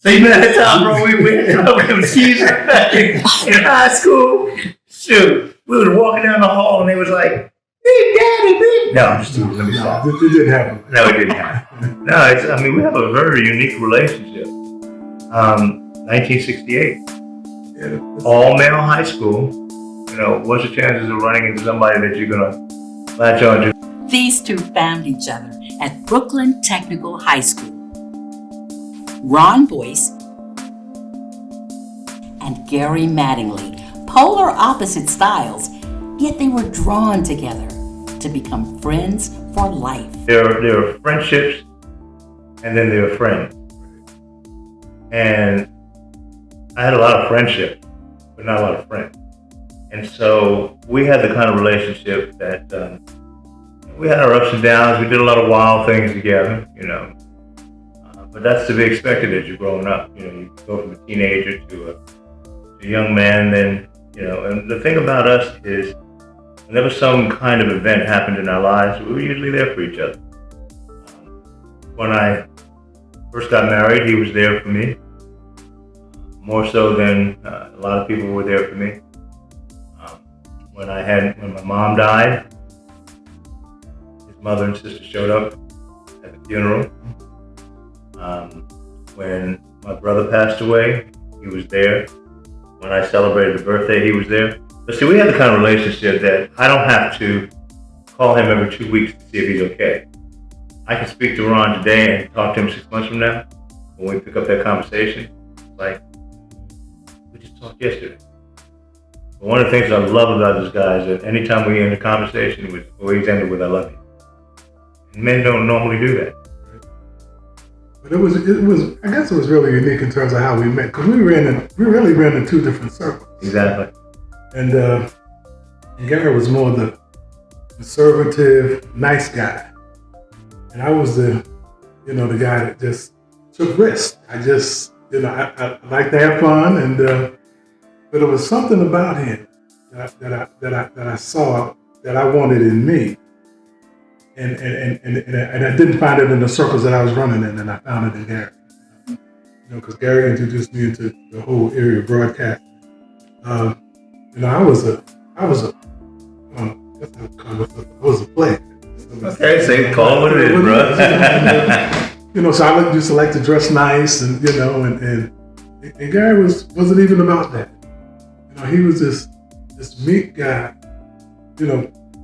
So you know that time, bro, we went to cheese in high school. Shoot, we was walking down the hall and they was like, "Big Daddy, big." No, I'm just teasing. Let me stop. It didn't happen. No, it didn't happen. No, I mean we have a very unique relationship. 1968, all male high school. You know, what's the chances of running into somebody that you're gonna latch on to? These two found each other at Brooklyn Technical High School. Ron Boyce and Gary Mattingly, polar opposite styles, yet they were drawn together to become friends for life. There are friendships, and then there are friends. And I had a lot of friendship, but not a lot of friends. And so we had the kind of relationship that we had our ups and downs. We did a lot of wild things together, you know. But that's to be expected as you're growing up. You know, you go from a teenager to a young man, then, you know. And the thing about us is, whenever some kind of event happened in our lives, we were usually there for each other. When I first got married, he was there for me, more so than a lot of people were there for me. When my mom died, his mother and sister showed up at the funeral. When my brother passed away, he was there. When I celebrated a birthday, he was there. But see, we have the kind of relationship that I don't have to call him every 2 weeks to see if he's okay. I can speak to Ron today and talk to him 6 months from now when we pick up that conversation. Like, we just talked yesterday. But one of the things I love about this guy is that anytime we end a conversation, we always end it with "I love you." And men don't normally do that. But it was. I guess it was really unique in terms of how we met, because we really ran in two different circles. Exactly. And Gary was more the conservative, nice guy, and I was the guy that just took risks. I just, I like to have fun, and but there was something about him that I saw that I wanted in me. And I didn't find it in the circles that I was running in, and I found it in Gary. Because Gary introduced me into the whole area of broadcasting. I was a player. Okay, say call it what it is, bro. So I used to like to dress nice, and and Gary wasn't even about that. He was this meek guy,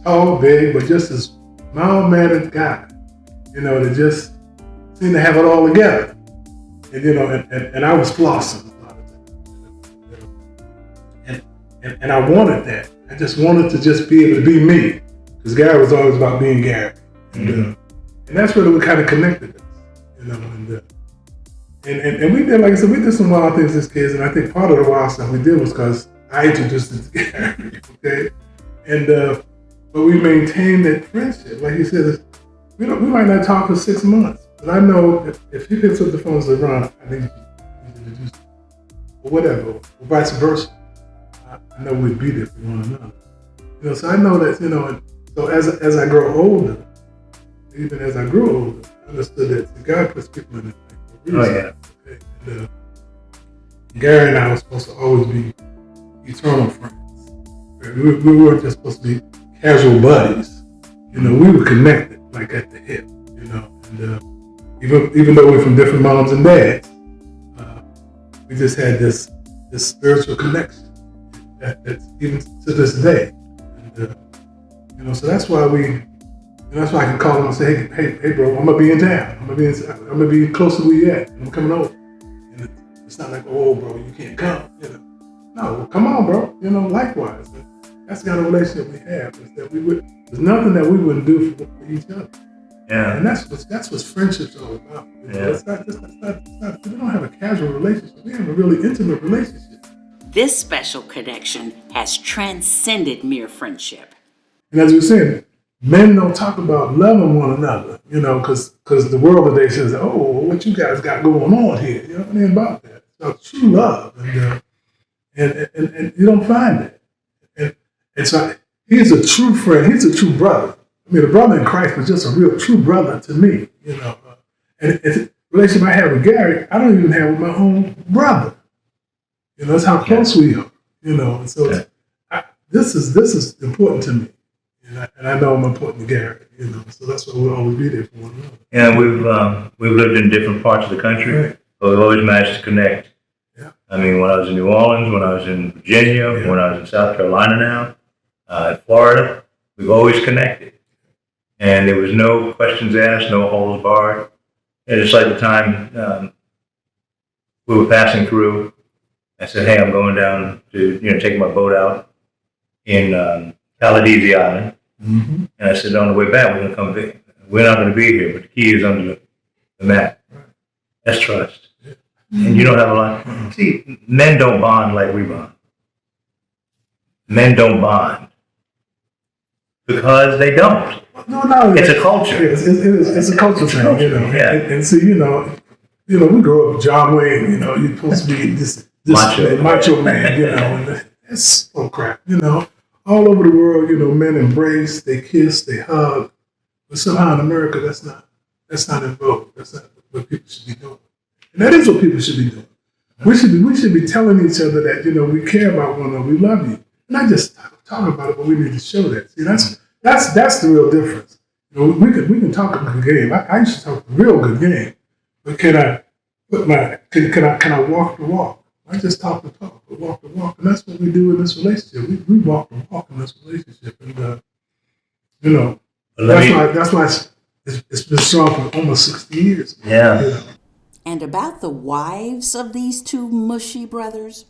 tall, big, but just this mild-mannered guy, that just seemed to have it all together. And I was flossing a lot of that. And I wanted that. I just wanted to just be able to be me, because Gary was always about being Gary. And that's where we kind of connected us, and we did, like I said, we did some wild things as kids, and I think part of the wild stuff we did was because I introduced it to Gary, okay? And but we maintained that friendship. Like he said, we might not talk for 6 months, but I know if he picks up the phone and says, "Ron, I think you should introduce me," or whatever, or vice versa, I know we'd be there for one another. So I know that, so as I grow older, even as I grew older, I understood that God puts people in it for a reason. Oh, yeah. Okay? And Gary and I were supposed to always be eternal friends. We weren't just supposed to be casual buddies. We were connected, like at the hip, and even though we're from different moms and dads, we just had this spiritual connection that's even to this day. And so that's why I can call him and say, hey, bro, I'm gonna be in town. I'm gonna be close to where you at. I'm coming over. And it's not like, "Oh, bro, you can't come." No, come on, bro. Likewise. That's the kind of relationship we have. Is that there's nothing that we wouldn't do for each other. Yeah. And that's what friendship's all about. It's not, we don't have a casual relationship. We have a really intimate relationship. This special connection has transcended mere friendship. And as we said, men don't talk about loving one another, because the world today says, "Oh, what you guys got going on here?" It ain't about that. It's about true love, and you don't find it. And so he's a true friend. He's a true brother. I mean, a brother in Christ was just a real true brother to me, And relationship I have with Gary, I don't even have with my own brother. You know, that's how close we are. You know, and so this is important to me, and I know I'm important to Gary. You know, so that's why we'll always be there for one another. Yeah, we've lived in different parts of the country, Right. but we've always managed to connect. Yeah. I mean, when I was in New Orleans, when I was in Virginia, when I was in South Carolina now, Florida, we've always connected. And there was no questions asked, no holds barred. And just like the time we were passing through, I said, hey, I'm going down to, take my boat out in Caladesi Island. Mm-hmm. And I said, on the way back, we're going to come visit. We're not going to be here, but the key is under the mat. Right. That's trust. Yeah. And you don't have a lot. Mm-hmm. See, men don't bond like we bond. Men don't bond because they don't. No, it's a culture. It's a culture thing, you know. Yeah. And so, you know, we grew up John Wayne. You know, you're supposed to be this macho man, you know, and that's so crap, you know. All over the world, you know, men embrace, they kiss, they hug, but somehow in America, that's not in vogue. That's not what people should be doing, and that is what people should be doing. We should be telling each other that, you know, we care about one another, we love you, not just talk about it, but we need to show that. See, that's the real difference. You know, we can talk a good game. I used to talk a real good game, but can I walk the walk? I just talk the talk, but walk the walk, and that's what we do in this relationship. We walk the walk in this relationship, and you know, that's why it's been strong for almost 60 years. Yeah. You know? And about the wives of these two mushy brothers.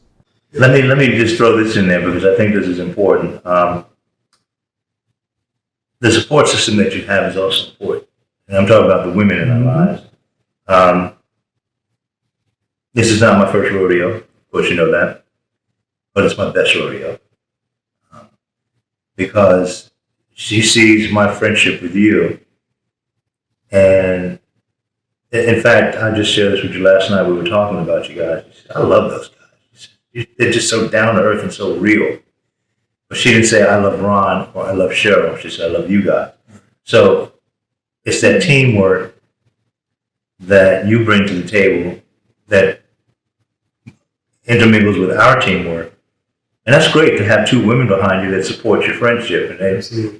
Let me just throw this in there because I think this is important. The support system that you have is also important, and I'm talking about the women in our lives. This is not my first rodeo, of course you know that, but it's my best rodeo. Because she sees my friendship with you. And in fact, I just shared this with you last night. We were talking about you guys. She said, I love those guys. They're just so down to earth and so real. But she didn't say, I love Ron or I love Cheryl. She said, I love you guys. So it's that teamwork that you bring to the table that intermingles with our teamwork. And that's great to have two women behind you that support your friendship. And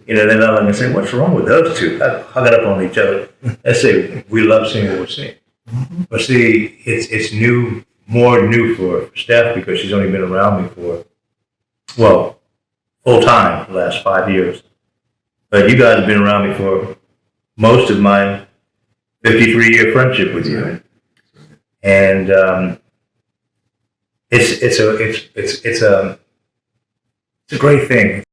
they're not going to say, what's wrong with those two? Hug it up on each other. They say, we love seeing what we're seeing. Mm-hmm. But see, it's more new for Steph because she's only been around me for, full time the last 5 years. But you guys have been around me for most of my 53-year friendship with you. And it's a great thing.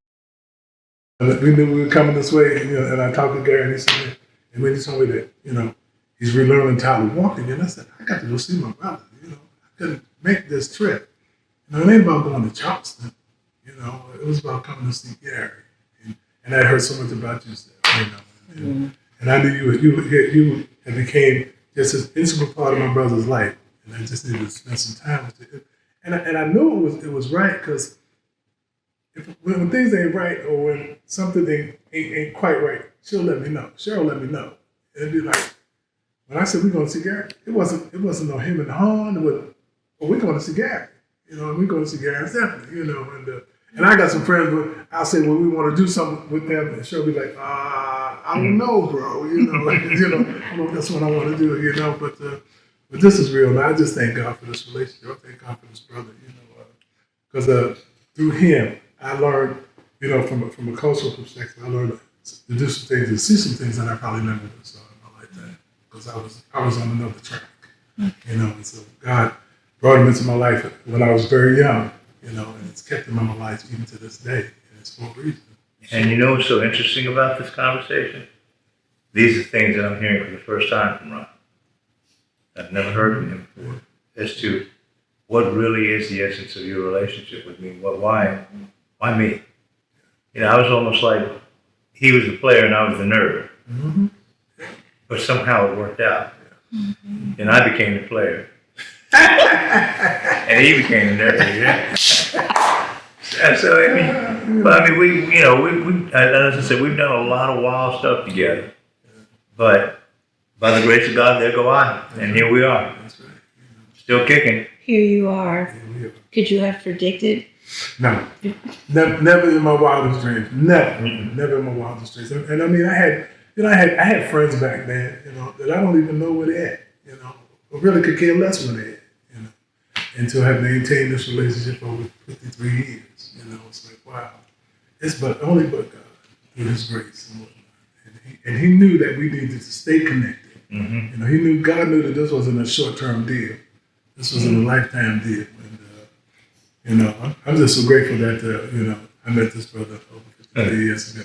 We knew we were coming this way, you know, and I talked to Gary, and he said, and when he told me that, you know, he's relearning how to walk again, I said, I got to go see my brother. You know, I couldn't make this trip. You know, it ain't about going to Charleston. You know, it was about coming to see Gary, and I heard so much about you, you know, and I knew you had became just an integral part of my brother's life, and I just needed to spend some time with you. And I knew it was right because when things ain't right or when something ain't quite right, she'll let me know. Cheryl let me know. And it'd be like, when I said we're going to see Gary, it wasn't no him and Han. We're going to see Gary. You know, we're going to see Gary and Stephanie, you know. And I got some friends, but I'll say, well, we want to do something with them. And she'll be like, I don't know, bro. You know, I don't know if that's what I want to do, you know. But this is real. And I just thank God for this relationship. I thank God for this brother, you know. Because through him, I learned, you know, from a cultural perspective, I learned to do some things and see some things that I probably never saw in my life that because I was on another track, you know. And so God brought him into my life when I was very young, you know, and it's kept him in my life even to this day, and it's for a reason. And you know what's so interesting about this conversation? These are things that I'm hearing for the first time from Ron. I've never heard from him before as to what really is the essence of your relationship with me. Why me? You know, I was almost like he was the player and I was the nerd. Mm-hmm. But somehow it worked out. Mm-hmm. And I became the player. And he became the nerd. Yeah. And so, we as I said, we've done a lot of wild stuff together. But by the grace of God, there go I. And here we are. That's right. Still kicking. Here you are. Here we are. Could you have predicted? No, never in my wildest dreams. Never in my wildest dreams. And I mean, I had friends back then, that I don't even know where they're at, or really could care less where they're at, and to have maintained this relationship for over 53 years, it's like, wow, it's only but God through His grace and whatnot. And He knew that we needed to stay connected. Mm-hmm. God knew that this wasn't a short-term deal. This wasn't a lifetime deal. And, I'm just so grateful that, I met this brother over 50 years ago,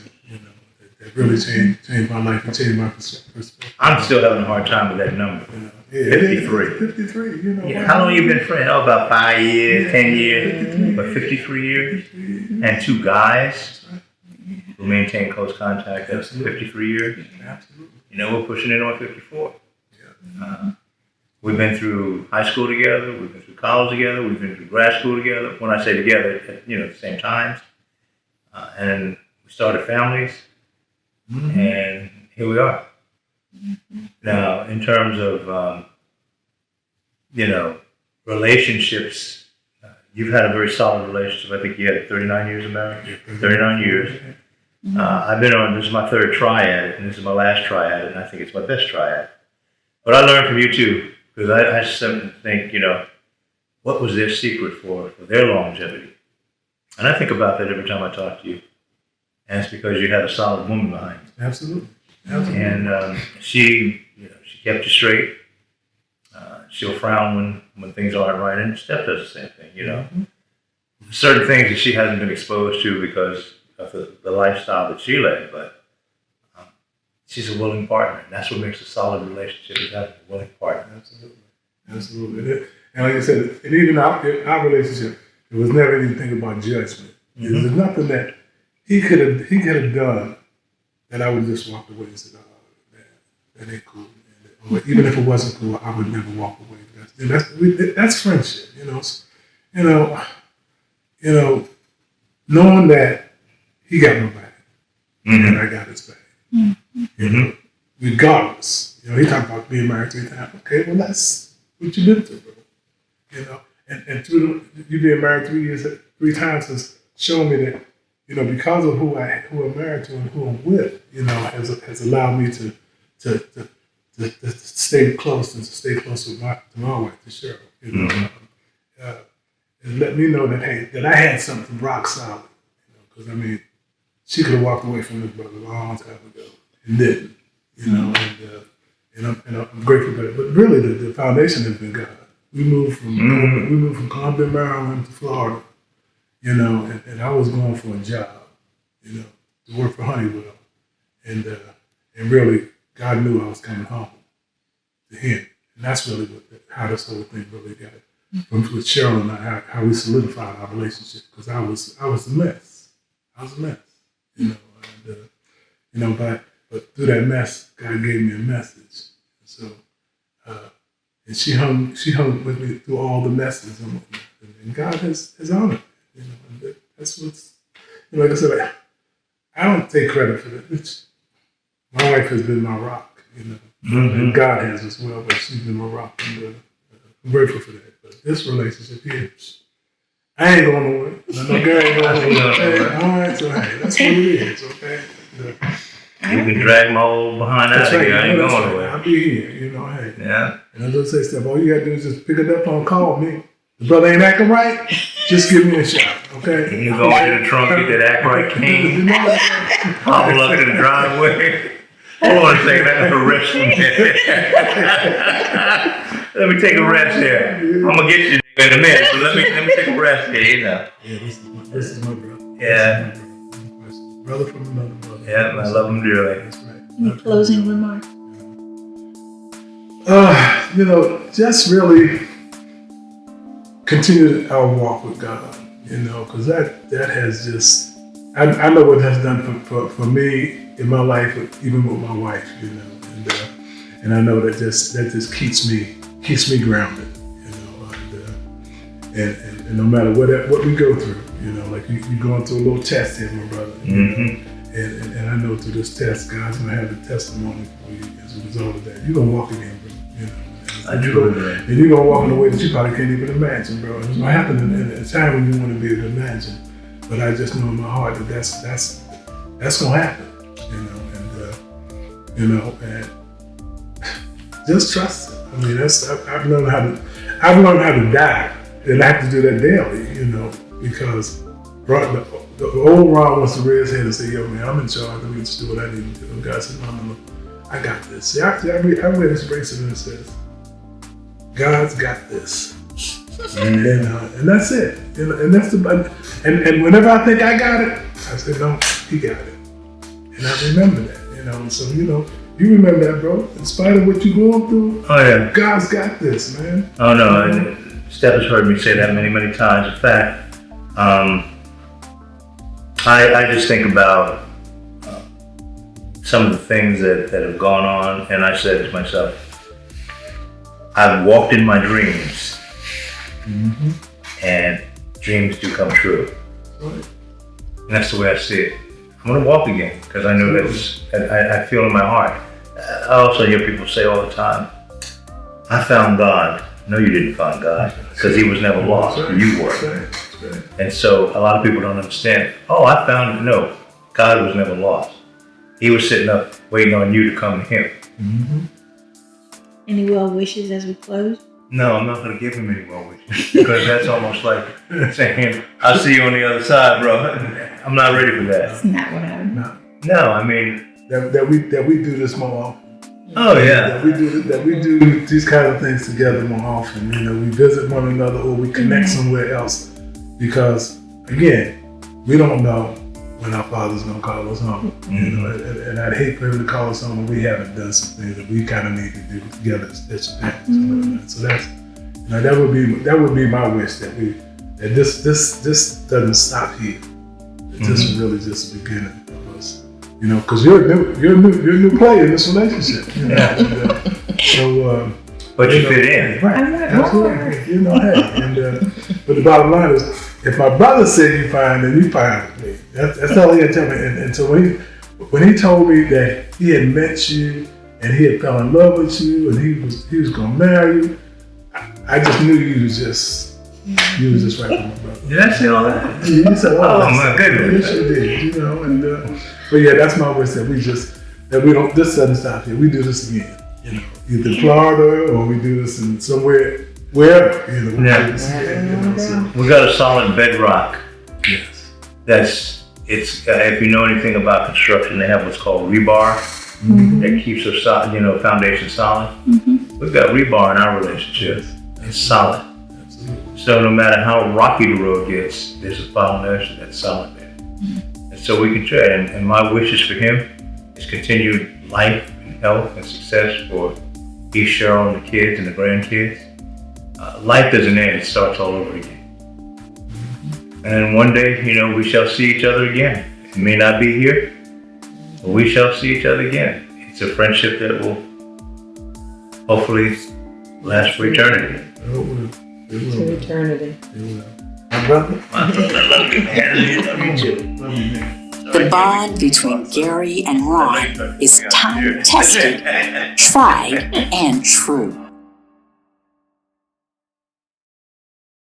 that really changed my life and changed my perspective. I'm still having a hard time with that number. 53. 53, Yeah, how long have you been friends? Oh, about 5 years, 10 years, but 53 years? And 2 guys who maintain close contact after 53 years? Absolutely. We're pushing it on 54. Yeah. We've been through high school together, we've been through college together, we've been through grad school together. When I say together, at the same times. And we started families, and here we are. Now, in terms of, relationships, you've had a very solid relationship. I think you had 39 years of marriage. 39 years. I've been on, this is my 3rd triad, and this is my last triad, and I think it's my best triad. But I learned from you too, because I sometimes think, what was their secret for their longevity? And I think about that every time I talk to you. And it's because you had a solid woman behind you. Absolutely. And she kept you straight. She'll frown when things aren't right, and Steph does the same thing. Certain things that she hasn't been exposed to because of the lifestyle that she led, but she's a willing partner, and that's what makes a solid relationship, is having a willing partner. Absolutely. And like I said, and even our relationship, it was never anything about judgment. There's nothing that he could have done that I would just walked away and said, "Oh, that ain't cool." Or even if it wasn't cool, I would never walk away. That's friendship, knowing that he got my back and I got his back. Regardless, he talked about being married 3 times. Okay, well, that's what you've been through, bro. And through you being married 3 times has shown me that, because of who I'm married to and who I'm with, has allowed me to stay close and to stay close to my wife, to Cheryl. And let me know that, hey, that I had something rock solid. Because she could have walked away from this brother a long time ago and didn't. And I'm grateful for that. But really, the foundation has been God. We moved from Columbia, Maryland to Florida. And I was going for a job, to work for Honeywell. And really, God knew I was coming home to Him. And that's really how this whole thing really got with Cheryl and I, how we solidified our relationship. Because I was a mess. I was a mess, but through that mess, God gave me a message. So, and she hung with me through all the messes, and God has honored it. And that's what's, like I said, I don't take credit for that. My wife has been my rock, and God has as well, but she's been my rock, and I'm grateful for that. But this relationship here, I ain't going nowhere. I know Gary ain't going nowhere. All right, so hey, that's what it is, okay? You can drag my old behind out of here. I ain't going nowhere. I'll be here, hey. Yeah. And I just say stuff, all you gotta do is just pick it up and call me. The brother ain't acting right, just give me a shot, okay? You go into the trunk, get that act right cane, hobble up to the driveway. Hold on a second, I got to rest a minute. Let me take a rest here. I'm gonna get you in a minute, so let me take a rest here, Yeah, this is my brother. Yeah. Brother from another brother. Yeah, I love him dearly. That's right. Any closing remarks? Just really continue our walk with God, because that has just, I know what that's done for me in my life, even with my wife, and I know that just keeps me grounded, and no matter what we go through, like you're going through a little test here, my brother, And I know through this test, God's gonna have a testimony for you as a result of that. You're gonna walk again, bro. You know, I do that. and you're gonna walk in a way that you probably can't even imagine, bro. It's gonna happen in a time when you want to be able to imagine. But I just know in my heart that that's gonna happen, and just trust it. I mean, I've learned how to die, and I have to do that daily, because the old Ron wants to raise his hand and say, "Yo, man, I'm in charge. I'm going to do what I need to do." And God said, "No, I got this." See, I read this verse and it says, "God's got this," and that's it. And that's and whenever I think I got it, I say, "No, He got it," and I remember that. And so you remember that, bro. In spite of what you're going through, Oh yeah. God's got this, man. Oh no. And Steph has heard me say that many, many times. In fact, I just think about some of the things that have gone on, and I said to myself, I've walked in my dreams, and dreams do come true. Right. And that's the way I see it. I'm going to walk again because I know I feel in my heart. I also hear people say all the time, I found God. No, you didn't find God because He was never lost. Right. You were. Right. And so a lot of people don't understand. Oh, I found it. No, God was never lost. He was sitting up waiting on you to come to Him. Mm-hmm. Any well wishes as we close? No, I'm not going to give Him any well wishes because that's almost like saying, I'll see you on the other side, bro. I'm not ready for that. That's not what I would. No, I mean. That we do this more often. Oh yeah. That we do these kind of things together more often. We visit one another or we connect somewhere else. Because again, we don't know when our Father's gonna call us home. And I'd hate for Him to call us home when we haven't done some things that we kind of need to do together as parents. So that's that would be my wish that this doesn't stop here. That this is really just the beginning of us. Because you're a new player in this relationship. But you fit in. Right. Absolutely. But the bottom line is, if my brother said you fine, then you fine with me. That's all he had to tell me. And so when he told me that he had met you and he had fell in love with you and he was gonna marry you, I just knew you was just right for my brother. Did I say all that? You said all that. Oh my goodness. Yes, you did. But yeah, that's my wish that this doesn't stop here. We do this again. Either Florida or we do this in somewhere, wherever. We do this again, We got a solid bedrock. Yes. If you know anything about construction, they have what's called rebar that keeps us, foundation solid. We've got rebar in our relationship. It's solid. Absolutely. So no matter how rocky the road gets, there's a foundation that's solid there. And so we can tread. And my wishes for him is continued life and health and success for he, Cheryl, and the kids and the grandkids. Life doesn't end, it starts all over again. And then one day, we shall see each other again. It may not be here, but we shall see each other again. It's a friendship that will hopefully last for eternity. To eternity. My brother. I love you, man. I love you too. Love you, man. The bond between Gary and Ron is time-tested, tried, and true.